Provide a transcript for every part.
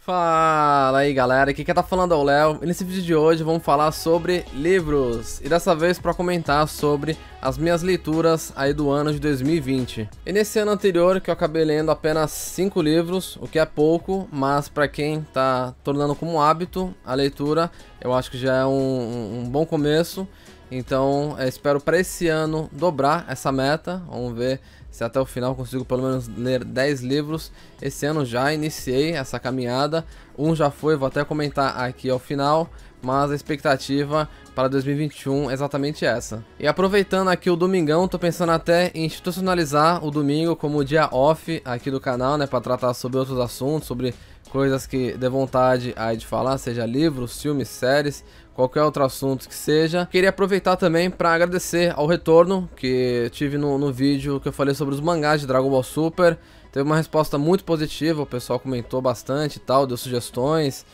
Fala aí galera, aqui quem tá falando é o Léo e nesse vídeo de hoje vamos falar sobre livros e dessa vez para comentar sobre as minhas leituras aí do ano de 2020. E nesse ano anterior que eu acabei lendo apenas 5 livros, o que é pouco, mas para quem tá tornando como hábito a leitura, eu acho que já é um bom começo. Então espero para esse ano dobrar essa meta, vamos ver se até o final consigo pelo menos ler 10 livros. Esse ano já iniciei essa caminhada, um já foi, vou até comentar aqui ao final, mas a expectativa para 2021 é exatamente essa. E aproveitando aqui o domingão, tô pensando até em institucionalizar o domingo como dia off aqui do canal, né, para tratar sobre outros assuntos, sobre coisas que dê vontade aí de falar, seja livros, filmes, séries, qualquer outro assunto que seja. Queria aproveitar também para agradecer ao retorno que tive no vídeo que eu falei sobre os mangás de Dragon Ball Super. Teve uma resposta muito positiva, o pessoal comentou bastante e tal, deu sugestões,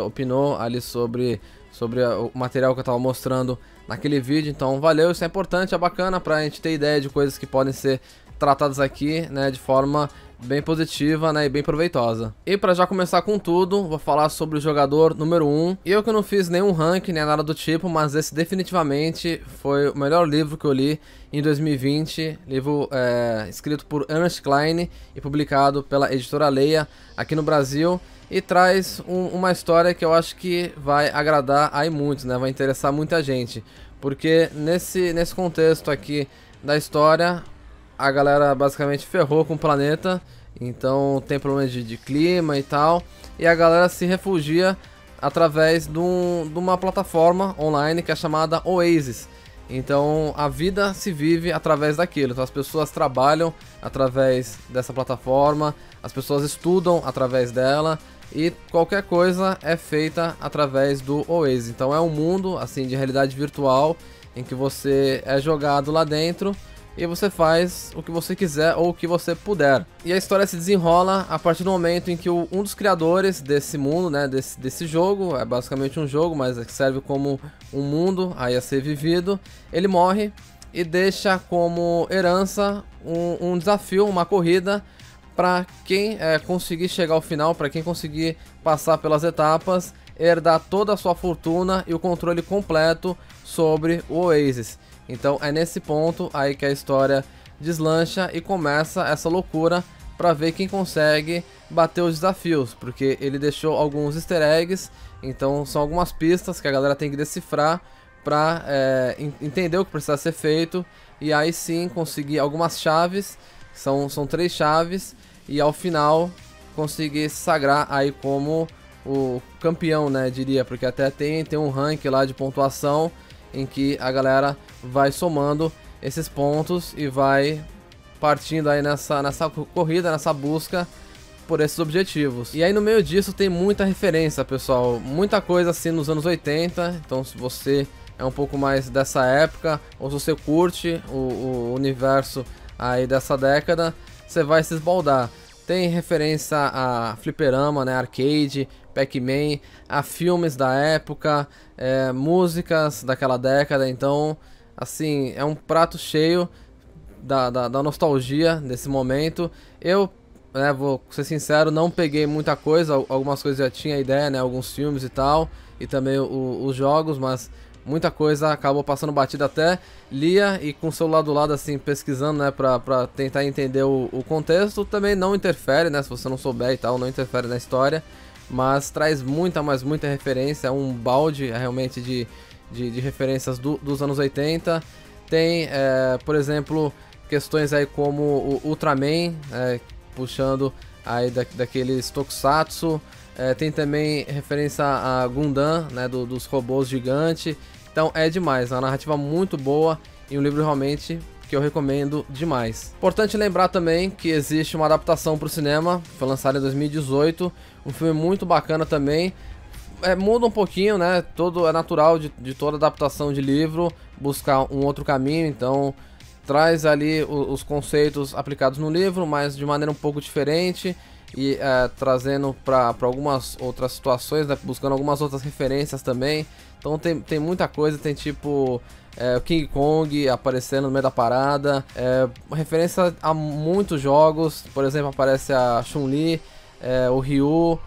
opinou ali sobre o material que eu estava mostrando naquele vídeo. Então valeu, isso é importante, é bacana pra gente ter ideia de coisas que podem ser tratadas aqui, né, de forma bem positiva, né, e bem proveitosa. E para já começar com tudo, vou falar sobre o jogador número 1. Eu que não fiz nenhum ranking nem nada do tipo, mas esse definitivamente foi o melhor livro que eu li em 2020. Livro escrito por Ernest Cline e publicado pela editora Leia aqui no Brasil. E traz uma história que eu acho que vai agradar aí muitos, né, vai interessar muita gente. Porque nesse contexto aqui da história, a galera basicamente ferrou com o planeta, então tem problemas de clima e tal, e a galera se refugia através de uma plataforma online que é chamada Oasis. Então a vida se vive através daquilo, então as pessoas trabalham através dessa plataforma, as pessoas estudam através dela e qualquer coisa é feita através do Oasis. Então é um mundo assim de realidade virtual em que você é jogado lá dentro e você faz o que você quiser ou o que você puder. E a história se desenrola a partir do momento em que um dos criadores desse mundo, né, desse jogo, é basicamente um jogo, mas serve como um mundo aí a ser vivido, ele morre e deixa como herança um desafio, uma corrida, para quem conseguir chegar ao final, para quem conseguir passar pelas etapas, herdar toda a sua fortuna e o controle completo sobre o Oasis. Então é nesse ponto aí que a história deslancha e começa essa loucura para ver quem consegue bater os desafios, porque ele deixou alguns easter eggs, então são algumas pistas que a galera tem que decifrar para entender o que precisa ser feito e aí sim conseguir algumas chaves, são 3 chaves, e ao final conseguir se sagrar aí como o campeão, né, diria, porque até tem um ranking lá de pontuação em que a galera vai somando esses pontos e vai partindo aí nessa corrida, nessa busca por esses objetivos. E aí no meio disso tem muita referência, pessoal, muita coisa assim nos anos 80, então se você é um pouco mais dessa época, ou se você curte o universo aí dessa década, você vai se esbaldar. Tem referência a fliperama, né, arcade, Pac-Man, a filmes da época, músicas daquela década, então, assim, é um prato cheio da nostalgia desse momento. Eu, vou ser sincero, não peguei muita coisa, algumas coisas já tinha ideia, né, alguns filmes e tal, e também os jogos, mas muita coisa acabou passando batida, até lia e com o celular do lado assim pesquisando, né, pra tentar entender o contexto. Também não interfere, né, se você não souber e tal, não interfere na história, mas traz muita referência, é um balde realmente de referências dos anos 80. Tem, por exemplo, questões aí como o Ultraman, puxando aí daqueles tokusatsu. Tem também referência a Gundam, né, dos robôs gigantes. Então é demais, é uma narrativa muito boa e um livro realmente que eu recomendo demais. Importante lembrar também que existe uma adaptação para o cinema, foi lançado em 2018, um filme muito bacana também. Muda um pouquinho, né, é natural de toda adaptação de livro buscar um outro caminho, então traz ali os conceitos aplicados no livro, mas de maneira um pouco diferente. E trazendo para algumas outras situações, né, buscando algumas outras referências também. Então tem muita coisa, tem tipo o King Kong aparecendo no meio da parada, referência a muitos jogos, por exemplo aparece a Chun-Li, o Ryu,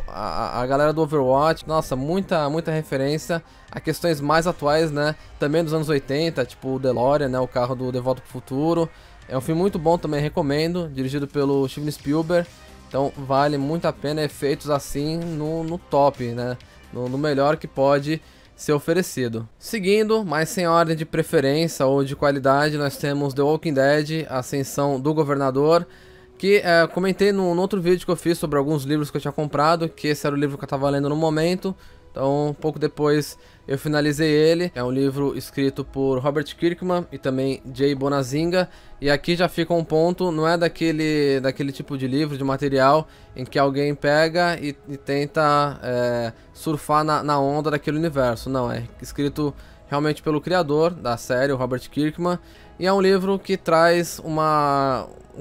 a galera do Overwatch, nossa, muita referência a questões mais atuais, né, também dos anos 80, tipo o DeLorean, né, o carro do De Volta pro Futuro. É um filme muito bom também, recomendo, dirigido pelo Steven Spielberg, então vale muito a pena, efeitos assim no top, né, no melhor que pode ser oferecido. Seguindo, mas sem ordem de preferência ou de qualidade, nós temos The Walking Dead, Ascensão do Governador, que comentei no outro vídeo que eu fiz sobre alguns livros que eu tinha comprado, que esse era o livro que eu estava lendo no momento. Então, um pouco depois eu finalizei ele. É um livro escrito por Robert Kirkman e também Jay Bonazinga. E aqui já fica um ponto, não é daquele tipo de livro, de material, em que alguém pega e tenta surfar na onda daquele universo. Não, é escrito realmente pelo criador da série, o Robert Kirkman. E é um livro que traz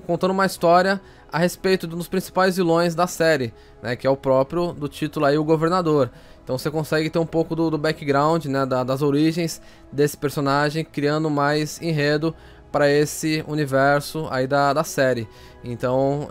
contando uma história a respeito de um dos principais vilões da série, né, que é o próprio do título aí, o Governador. Então você consegue ter um pouco do background, né, das origens desse personagem, criando mais enredo para esse universo aí da série. Então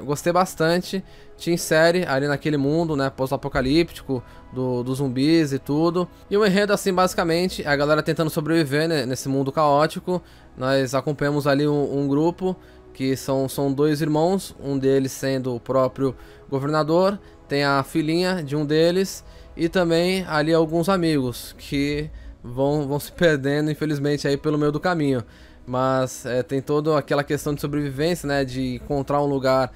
gostei bastante, te insere ali naquele mundo, né, pós-apocalíptico, dos zumbis e tudo. E o enredo, assim, basicamente, é a galera tentando sobreviver, né, nesse mundo caótico. Nós acompanhamos ali um grupo que são dois irmãos, um deles sendo o próprio governador, tem a filhinha de um deles e também ali alguns amigos que vão se perdendo, infelizmente, aí pelo meio do caminho. Mas tem toda aquela questão de sobrevivência, né, de encontrar um lugar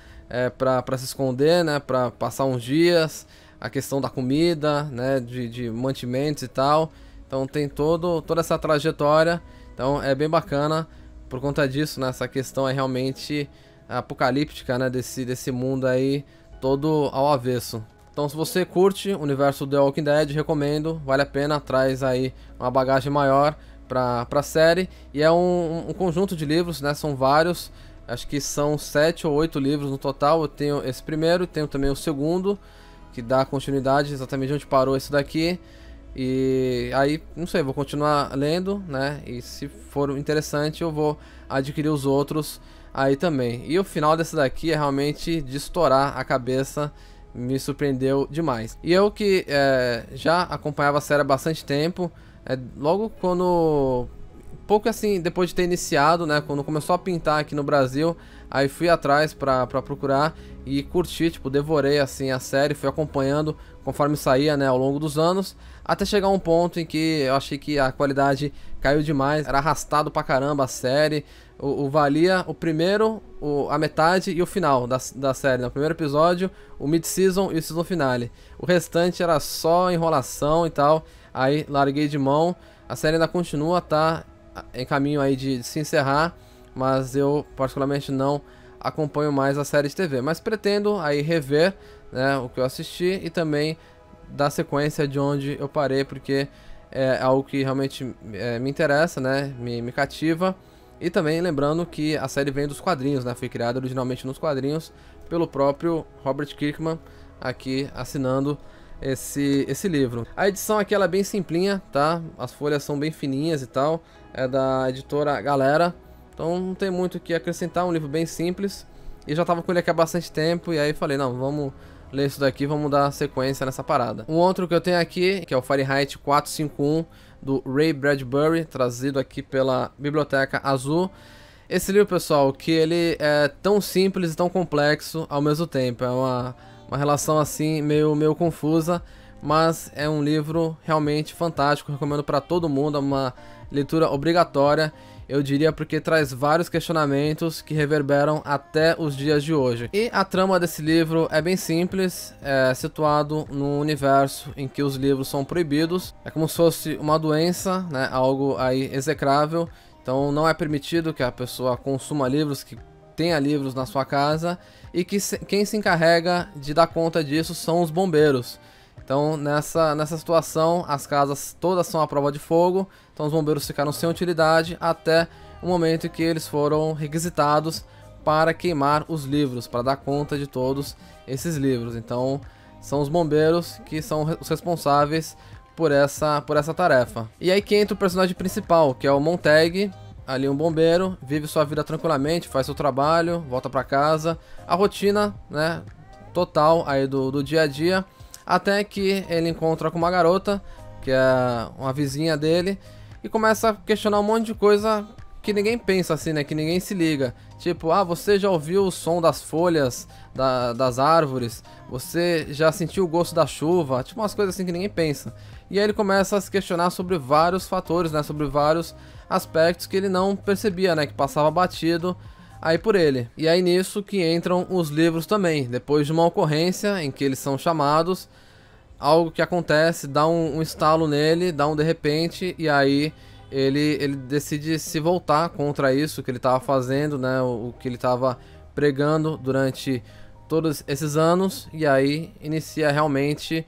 para se esconder, né, para passar uns dias, a questão da comida, né, de mantimentos e tal. Então tem toda essa trajetória, então é bem bacana. Por conta disso, né, essa questão é realmente apocalíptica, né, desse mundo aí todo ao avesso. Então, se você curte o universo The Walking Dead, recomendo, vale a pena, traz aí uma bagagem maior pra série. E é um conjunto de livros, né, são vários, acho que são 7 ou 8 livros no total. Eu tenho esse primeiro, tenho também o segundo, que dá continuidade exatamente onde parou esse daqui. E aí, não sei, vou continuar lendo, né? E se for interessante, eu vou adquirir os outros aí também. E o final desse daqui é realmente de estourar a cabeça, me surpreendeu demais. E eu que já acompanhava a série há bastante tempo, logo quando... pouco assim, depois de ter iniciado, né? Quando começou a pintar aqui no Brasil, aí fui atrás pra procurar e curti, tipo, devorei assim a série, fui acompanhando conforme saía, né, ao longo dos anos, até chegar um ponto em que eu achei que a qualidade caiu demais, era arrastado pra caramba a série, valia o primeiro, a metade e o final da série, no primeiro episódio, o mid-season e o season finale. O restante era só enrolação e tal, aí larguei de mão. A série ainda continua, tá em caminho aí de se encerrar, mas eu particularmente não acompanho mais a série de TV, mas pretendo aí rever, né, o que eu assisti e também dar sequência de onde eu parei, porque é algo que realmente me interessa, né, me cativa. E também lembrando que a série vem dos quadrinhos, né, foi criada originalmente nos quadrinhos pelo próprio Robert Kirkman, aqui assinando esse livro. A edição aqui ela é bem simplinha, tá? As folhas são bem fininhas e tal, é da editora Galera, então não tem muito o que acrescentar, um livro bem simples. E já tava com ele aqui há bastante tempo, e aí falei, não, vamos ler isso daqui, vamos dar sequência nessa parada. Um outro que eu tenho aqui, que é o Fahrenheit 451, do Ray Bradbury, trazido aqui pela Biblioteca Azul. Esse livro, pessoal, que ele é tão simples e tão complexo ao mesmo tempo, é uma relação assim meio confusa, mas é um livro realmente fantástico, recomendo para todo mundo, é uma leitura obrigatória, eu diria, porque traz vários questionamentos que reverberam até os dias de hoje. E a trama desse livro é bem simples, é situado num universo em que os livros são proibidos, é como se fosse uma doença, né, algo aí execrável, então não é permitido que a pessoa consuma livros, que tenha livros na sua casa, e que quem se encarrega de dar conta disso são os bombeiros. Então nessa situação as casas todas são à prova de fogo, então os bombeiros ficaram sem utilidade até o momento em que eles foram requisitados para queimar os livros, para dar conta de todos esses livros. Então são os bombeiros que são os responsáveis por essa tarefa. E aí que entra o personagem principal, que é o Montag, ali um bombeiro, vive sua vida tranquilamente, faz seu trabalho, volta para casa, a rotina, né, total aí do dia a dia, até que ele encontra com uma garota, que é uma vizinha dele, e começa a questionar um monte de coisa que ninguém pensa assim, né, que ninguém se liga. Tipo, ah, você já ouviu o som das folhas das árvores? Você já sentiu o gosto da chuva? Tipo, umas coisas assim que ninguém pensa. E aí ele começa a se questionar sobre vários fatores, né, sobre vários aspectos que ele não percebia, né, que passava batido aí por ele. E aí nisso que entram os livros também, depois de uma ocorrência em que eles são chamados, algo que acontece, dá um estalo nele, dá um de repente, e aí ele decide se voltar contra isso que ele estava fazendo, né, o que ele estava pregando durante todos esses anos, e aí inicia realmente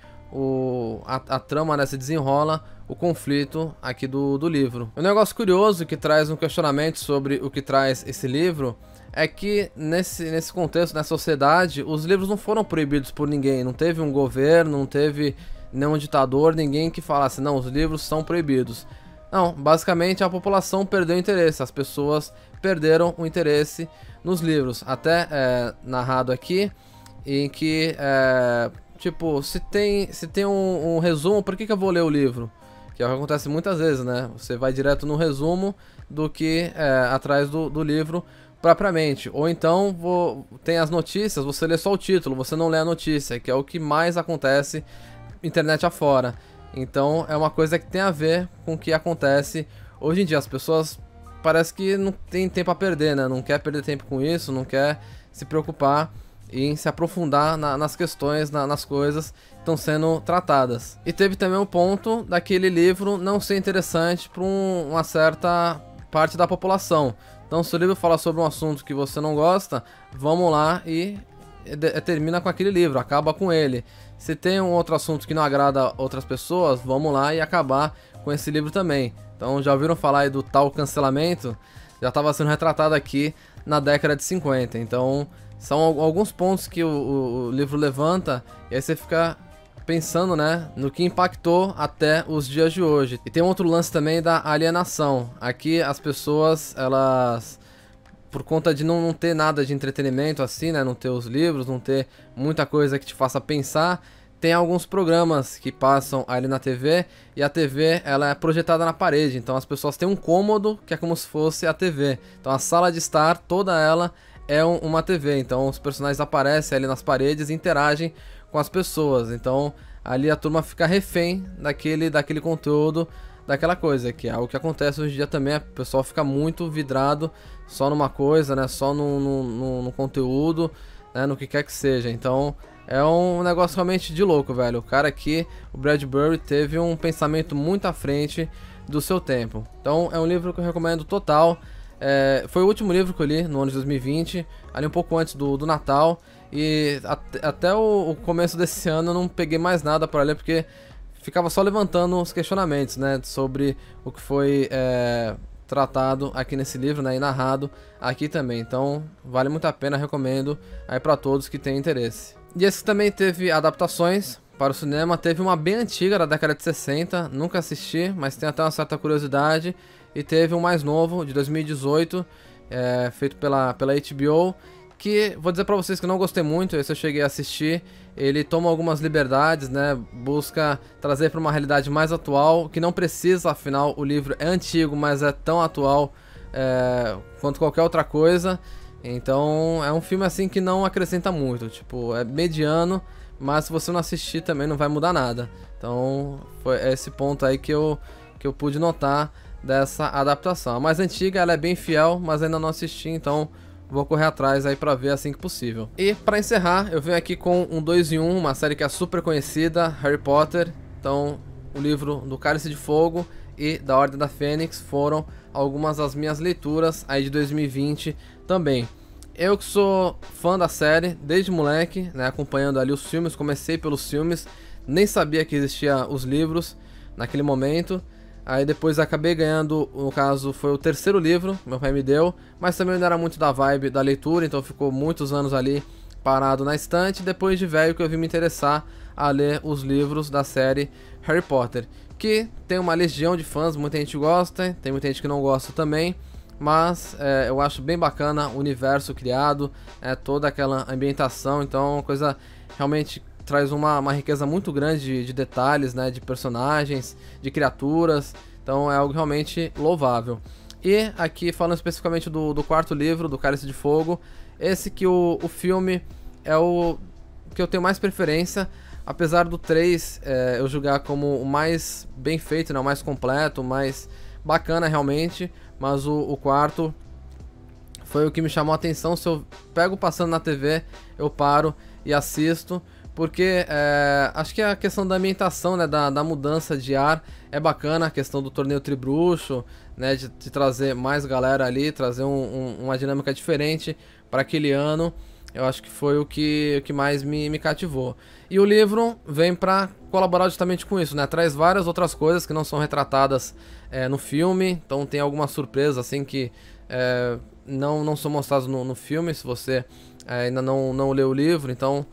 a trama, né, se desenrola o conflito aqui do livro. Um negócio curioso que traz um questionamento sobre o que traz esse livro é que nesse contexto, nessa sociedade, os livros não foram proibidos por ninguém, não teve um governo, não teve nenhum ditador, ninguém que falasse, não, os livros são proibidos. Não, basicamente a população perdeu o interesse, as pessoas perderam o interesse nos livros. Até narrado aqui, em que, tipo, se tem um resumo, por que eu vou ler o livro? Que é o que acontece muitas vezes, né? Você vai direto no resumo do que atrás do livro propriamente. Ou então tem as notícias, você lê só o título, você não lê a notícia, que é o que mais acontece internet afora. Então é uma coisa que tem a ver com o que acontece hoje em dia. As pessoas parece que não tem tempo a perder, né? Não quer perder tempo com isso, não quer se preocupar em se aprofundar nas questões, nas coisas que estão sendo tratadas. E teve também o ponto daquele livro não ser interessante para uma certa parte da população. Então, se o livro fala sobre um assunto que você não gosta, vamos lá e termina com aquele livro, acaba com ele. Se tem um outro assunto que não agrada outras pessoas, vamos lá e acabar com esse livro também. Então, já ouviram falar aí do tal cancelamento? Já estava sendo retratado aqui na década de 50. Então, são alguns pontos que o livro levanta, e aí você fica pensando, né, no que impactou até os dias de hoje. E tem um outro lance também da alienação. Aqui as pessoas, elas, por conta de não ter nada de entretenimento assim, né, não ter os livros, não ter muita coisa que te faça pensar, tem alguns programas que passam ali na TV, e a TV ela é projetada na parede, então as pessoas têm um cômodo que é como se fosse a TV. Então a sala de estar, toda ela é uma TV, então os personagens aparecem ali nas paredes e interagem com as pessoas. Então ali a turma fica refém daquele conteúdo, daquela coisa, que é o que acontece hoje em dia também. O pessoal fica muito vidrado só numa coisa, né, só no conteúdo, né, no que quer que seja. Então é um negócio realmente de louco, velho. O cara aqui, o Bradbury, teve um pensamento muito à frente do seu tempo. Então é um livro que eu recomendo total. Foi o último livro que eu li no ano de 2020, ali um pouco antes do Natal, e até o começo desse ano eu não peguei mais nada para ler, porque ficava só levantando os questionamentos, né, sobre o que foi tratado aqui nesse livro, né, e narrado aqui também. Então vale muito a pena, recomendo aí para todos que têm interesse. E esse também teve adaptações para o cinema. Teve uma bem antiga, da década de 60, nunca assisti, mas tem até uma certa curiosidade. E teve um mais novo, de 2018, feito pela HBO, que vou dizer pra vocês que não gostei muito. Esse eu cheguei a assistir. Ele toma algumas liberdades, né, busca trazer para uma realidade mais atual, que não precisa, afinal o livro é antigo, mas é tão atual quanto qualquer outra coisa. Então é um filme assim que não acrescenta muito, tipo, é mediano, mas se você não assistir também não vai mudar nada. Então foi esse ponto aí que eu pude notar dessa adaptação. A mais antiga, ela é bem fiel, mas ainda não assisti, então vou correr atrás aí pra ver assim que possível. E pra encerrar, eu venho aqui com um 2 em 1, uma série que é super conhecida, Harry Potter. Então, o livro do Cálice de Fogo e da Ordem da Fênix foram algumas das minhas leituras aí de 2020 também. Eu que sou fã da série desde moleque, né, acompanhando ali os filmes, comecei pelos filmes, nem sabia que existia os livros naquele momento. Aí depois acabei ganhando, no caso foi o terceiro livro, meu pai me deu, mas também não era muito da vibe da leitura, então ficou muitos anos ali parado na estante. Depois de velho que eu vim me interessar a ler os livros da série Harry Potter, que tem uma legião de fãs, muita gente gosta, tem muita gente que não gosta também, mas eu acho bem bacana o universo criado, toda aquela ambientação, então é uma coisa realmente traz uma riqueza muito grande de detalhes, né, de personagens, de criaturas, então é algo realmente louvável. E aqui falando especificamente do quarto livro, do Cálice de Fogo, esse que o filme é o que eu tenho mais preferência, apesar do 3 eu julgar como o mais bem feito, né, o mais completo, o mais bacana realmente, mas o quarto foi o que me chamou a atenção. Se eu pego passando na TV, eu paro e assisto, porque acho que a questão da ambientação, né, da mudança de ar é bacana, a questão do torneio tribruxo, né, de trazer mais galera ali, trazer uma dinâmica diferente para aquele ano. Eu acho que foi o que mais me cativou. E o livro vem para colaborar justamente com isso, né? Traz várias outras coisas que não são retratadas no filme, então tem algumas surpresas assim que não são mostradas no filme, se você ainda não leu o livro, então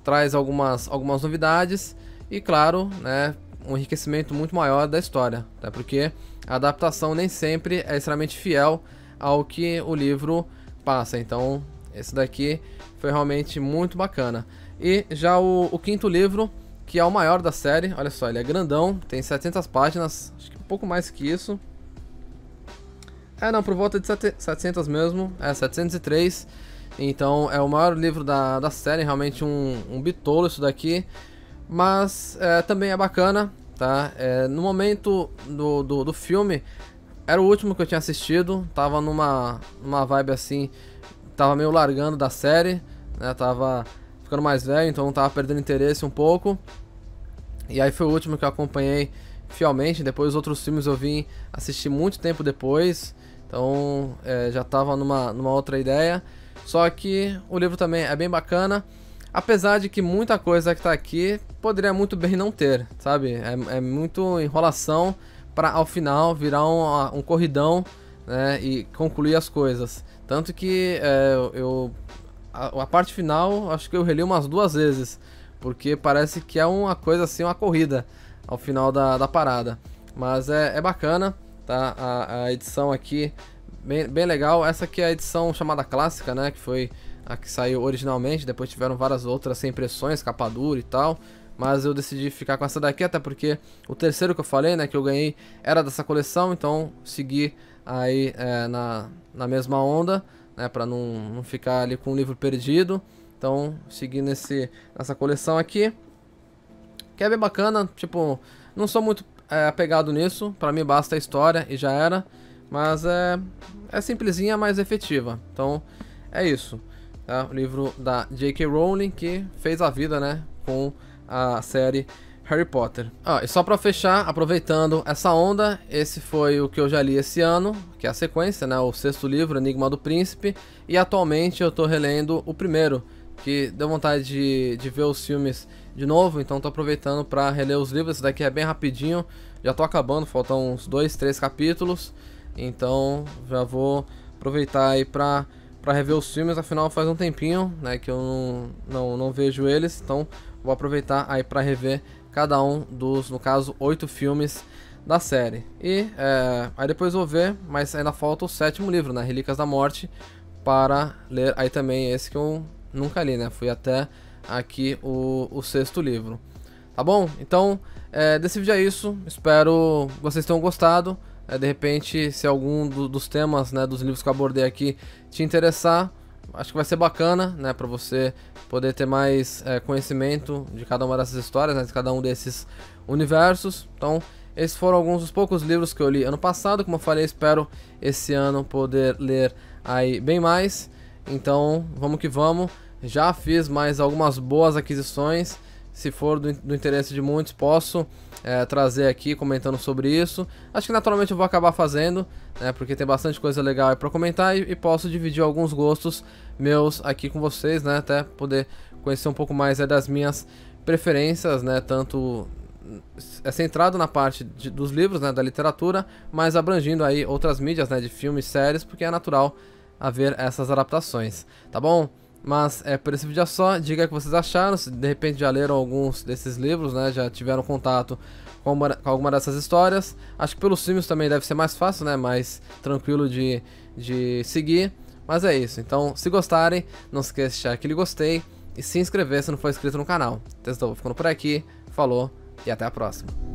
traz algumas novidades e, claro, né, um enriquecimento muito maior da história, até porque a adaptação nem sempre é extremamente fiel ao que o livro passa, então esse daqui foi realmente muito bacana. E já o quinto livro, que é o maior da série, olha só, ele é grandão, tem 700 páginas, acho que um pouco mais que isso. Não, por volta de 700 mesmo, 703. Então é o maior livro da série, realmente um bitolo isso daqui. Mas também é bacana, tá? No momento do filme, era o último que eu tinha assistido, tava numa vibe assim, tava meio largando da série, né? Tava ficando mais velho, então tava perdendo interesse um pouco. E aí foi o último que eu acompanhei fielmente. Depois os outros filmes eu vim assistir muito tempo depois, então já tava numa outra ideia. Só que o livro também é bem bacana, apesar de que muita coisa que tá aqui poderia muito bem não ter, sabe? É muito enrolação para ao final virar um corridão, né, e concluir as coisas. Tanto que a parte final acho que eu reli umas 2 vezes, porque parece que é uma coisa assim, uma corrida ao final da parada. Mas é bacana, tá? A edição aqui bem legal. Essa aqui é a edição chamada clássica, né, que foi a que saiu originalmente. Depois tiveram várias outras sem impressões, capa dura e tal, mas eu decidi ficar com essa daqui, até porque o terceiro que eu falei, né, que eu ganhei era dessa coleção, então segui aí na mesma onda, né, pra não ficar ali com o livro perdido. Então segui nessa coleção aqui, que é bem bacana. Tipo, não sou muito apegado nisso, pra mim basta a história e já era. Mas é simplesinha, mas efetiva. Então é isso, tá? O livro da J.K. Rowling, que fez a vida, né, com a série Harry Potter. E só pra fechar, aproveitando essa onda, esse foi o que eu já li esse ano, que é a sequência, né, o 6º livro, Enigma do Príncipe. E atualmente eu tô relendo o primeiro, que deu vontade de ver os filmes de novo, então tô aproveitando pra reler os livros. Esse daqui é bem rapidinho, já tô acabando, faltam uns 2, 3 capítulos. Então já vou aproveitar aí pra rever os filmes, afinal faz um tempinho, né, que eu não vejo eles, então vou aproveitar aí pra rever cada um dos, no caso, 8 filmes da série. E aí depois vou ver, mas ainda falta o 7º livro, né, Relíquias da Morte, para ler aí também esse que eu nunca li, né, fui até aqui o 6º livro. Tá bom? Então desse vídeo é isso, espero que vocês tenham gostado. De repente, se algum dos temas, né, dos livros que eu abordei aqui te interessar, acho que vai ser bacana, né, para você poder ter mais conhecimento de cada uma dessas histórias, né, de cada um desses universos. Então, esses foram alguns dos poucos livros que eu li ano passado. Como eu falei, espero esse ano poder ler aí bem mais. Então, vamos que vamos. Já fiz mais algumas boas aquisições. Se for do interesse de muitos, posso trazer aqui comentando sobre isso. Acho que naturalmente eu vou acabar fazendo, né, porque tem bastante coisa legal aí para comentar, e posso dividir alguns gostos meus aqui com vocês, né, até poder conhecer um pouco mais das minhas preferências, né, tanto centrado na parte dos livros, né, da literatura, mas abrangindo aí outras mídias, né, de filmes, séries, porque é natural haver essas adaptações, tá bom? Mas por esse vídeo é só. Diga o que vocês acharam, se de repente já leram alguns desses livros, né, já tiveram contato com alguma dessas histórias. Acho que pelos filmes também deve ser mais fácil, né, mais tranquilo de seguir. Mas é isso, então se gostarem, não se esqueça de deixar aquele gostei, e se inscrever se não for inscrito no canal. Testou, ficando por aqui, falou e até a próxima.